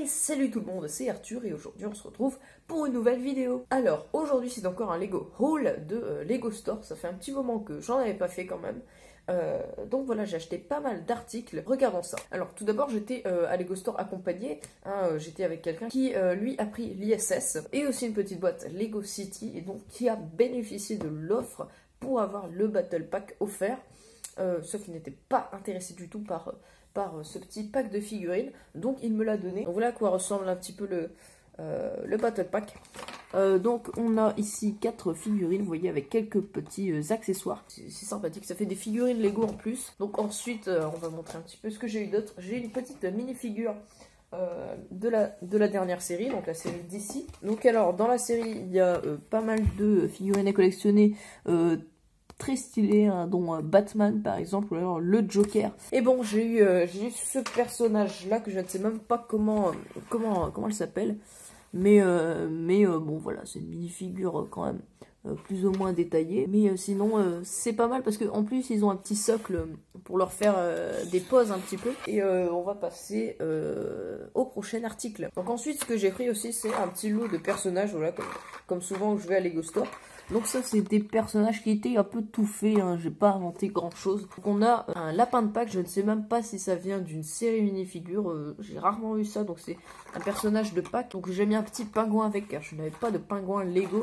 Allez, salut tout le monde, c'est Arthur et aujourd'hui on se retrouve pour une nouvelle vidéo. Alors, aujourd'hui c'est encore un Lego haul de Lego Store, ça fait un petit moment que j'en avais pas fait quand même. Donc voilà, j'ai acheté pas mal d'articles, regardons ça. Alors tout d'abord j'étais à Lego Store accompagné, j'étais avec quelqu'un qui lui a pris l'ISS et aussi une petite boîte Lego City et donc qui a bénéficié de l'offre pour avoir le Battle Pack offert. Sauf qu'il n'était pas intéressé du tout par ce petit pack de figurines, donc il me l'a donné. Donc voilà à quoi ressemble un petit peu le Battle Pack. Donc on a ici 4 figurines, vous voyez, avec quelques petits accessoires. C'est sympathique, ça fait des figurines Lego en plus. Donc ensuite, on va montrer un petit peu ce que j'ai eu d'autre. J'ai une petite mini-figure de la dernière série, donc la série d'ici. Donc alors, dans la série, il y a pas mal de figurines à collectionner, très stylé, hein, dont Batman par exemple, ou alors le Joker. Et bon, j'ai eu ce personnage là que je ne sais même pas comment elle s'appelle, mais bon voilà, c'est une mini-figure quand même plus ou moins détaillée, mais sinon c'est pas mal parce qu'en plus ils ont un petit socle pour leur faire des poses un petit peu. Et on va passer au prochain article. Donc ensuite, ce que j'ai pris aussi, c'est un petit lot de personnages, voilà, comme souvent où je vais à Lego Store. Donc ça, c'est des personnages qui étaient un peu tout faits, hein, j'ai pas inventé grand chose. Donc on a un lapin de Pâques, je ne sais même pas si ça vient d'une série minifigure, j'ai rarement vu ça, donc c'est un personnage de Pâques. Donc j'ai mis un petit pingouin avec, car je n'avais pas de pingouin Lego,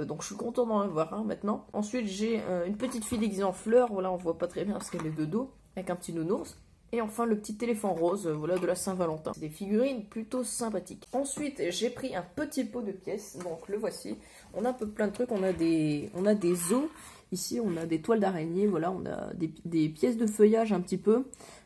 donc je suis content d'en avoir un maintenant. Ensuite j'ai une petite fille déguisée en fleurs, voilà, on voit pas très bien parce qu'elle est de dos, avec un petit nounours. Et enfin le petit éléphant rose, voilà, de la Saint-Valentin. C'est des figurines plutôt sympathiques. Ensuite j'ai pris un petit pot de pièces, donc le voici. On a un peu plein de trucs, on a des os, ici on a des toiles d'araignée, voilà, on a des pièces de feuillage un petit peu,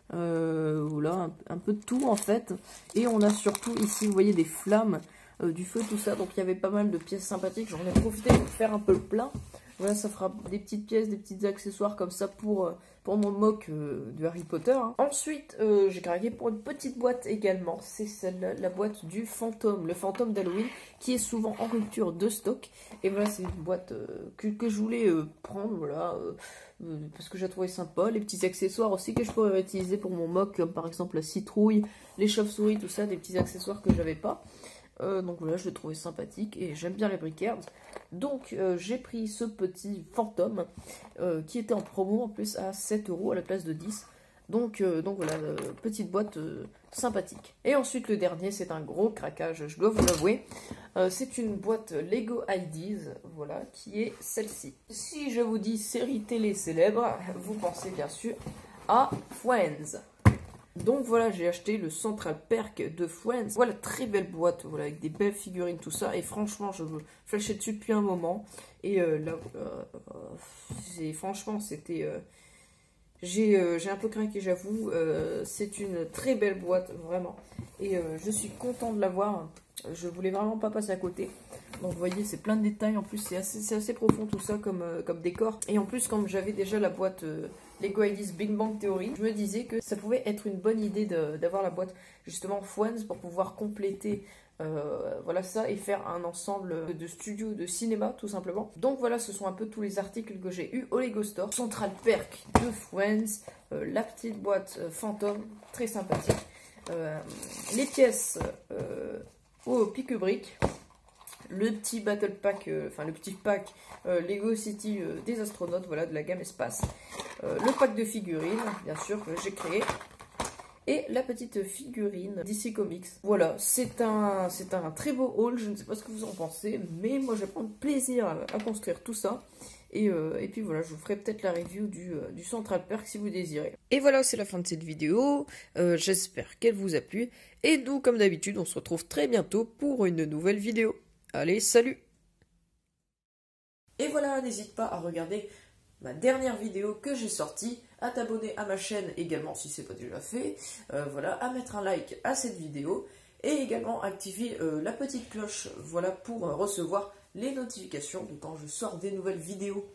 voilà, un peu de tout en fait. Et on a surtout ici, vous voyez, des flammes, du feu, tout ça, donc il y avait pas mal de pièces sympathiques, j'en ai profité pour faire un peu le plein. Voilà, ça fera des petites pièces, des petits accessoires comme ça pour mon mock de Harry Potter. Hein. Ensuite, j'ai craqué pour une petite boîte également. C'est celle-là, la boîte du fantôme, le fantôme d'Halloween, qui est souvent en rupture de stock. Et voilà, c'est une boîte que je voulais prendre, voilà, parce que j'ai trouvé sympa. Les petits accessoires aussi que je pourrais utiliser pour mon mock, comme par exemple la citrouille, les chauves-souris, tout ça, des petits accessoires que j'avais pas. Donc voilà, je l'ai trouvé sympathique et j'aime bien les bricards. Donc j'ai pris ce petit fantôme qui était en promo en plus à 7 € à la place de 10. Donc voilà, petite boîte sympathique. Et ensuite le dernier, c'est un gros craquage, je dois vous l'avouer. C'est une boîte Lego Ideas, voilà, qui est celle-ci. Si je vous dis série télé célèbre, vous pensez bien sûr à Friends. Donc voilà, j'ai acheté le Central Perk de Friends. Voilà, très belle boîte, voilà, avec des belles figurines, tout ça. Et franchement, je me flashais dessus depuis un moment. Et là, franchement, c'était... j'ai un peu craqué, j'avoue. C'est une très belle boîte, vraiment. Et je suis content de l'avoir. Je voulais vraiment pas passer à côté. Donc vous voyez, c'est plein de détails. En plus, c'est assez profond tout ça comme décor. Et en plus, comme j'avais déjà la boîte Lego Ideas Big Bang Theory, je me disais que ça pouvait être une bonne idée d'avoir la boîte justement Friends pour pouvoir compléter voilà ça et faire un ensemble de studio de cinéma tout simplement. Donc voilà, ce sont un peu tous les articles que j'ai eu au Lego Store. Central Perk de Friends, la petite boîte fantôme, très sympathique. Les pièces au pique-brique, le petit Battle Pack, enfin le petit pack Lego City des astronautes, voilà, de la gamme espace, le pack de figurines, bien sûr, que j'ai créé, et la petite figurine DC Comics. Voilà, c'est un très beau haul, je ne sais pas ce que vous en pensez, mais moi je vais prendre plaisir à construire tout ça. Et puis voilà, je vous ferai peut-être la review du Central Perk si vous désirez. Et voilà, c'est la fin de cette vidéo. J'espère qu'elle vous a plu. Et nous, comme d'habitude, on se retrouve très bientôt pour une nouvelle vidéo. Allez, salut! Et voilà, n'hésite pas à regarder ma dernière vidéo que j'ai sortie, à t'abonner à ma chaîne également si ce n'est pas déjà fait, voilà, à mettre un like à cette vidéo et également activer la petite cloche, voilà, pour recevoir les notifications de quand je sors des nouvelles vidéos.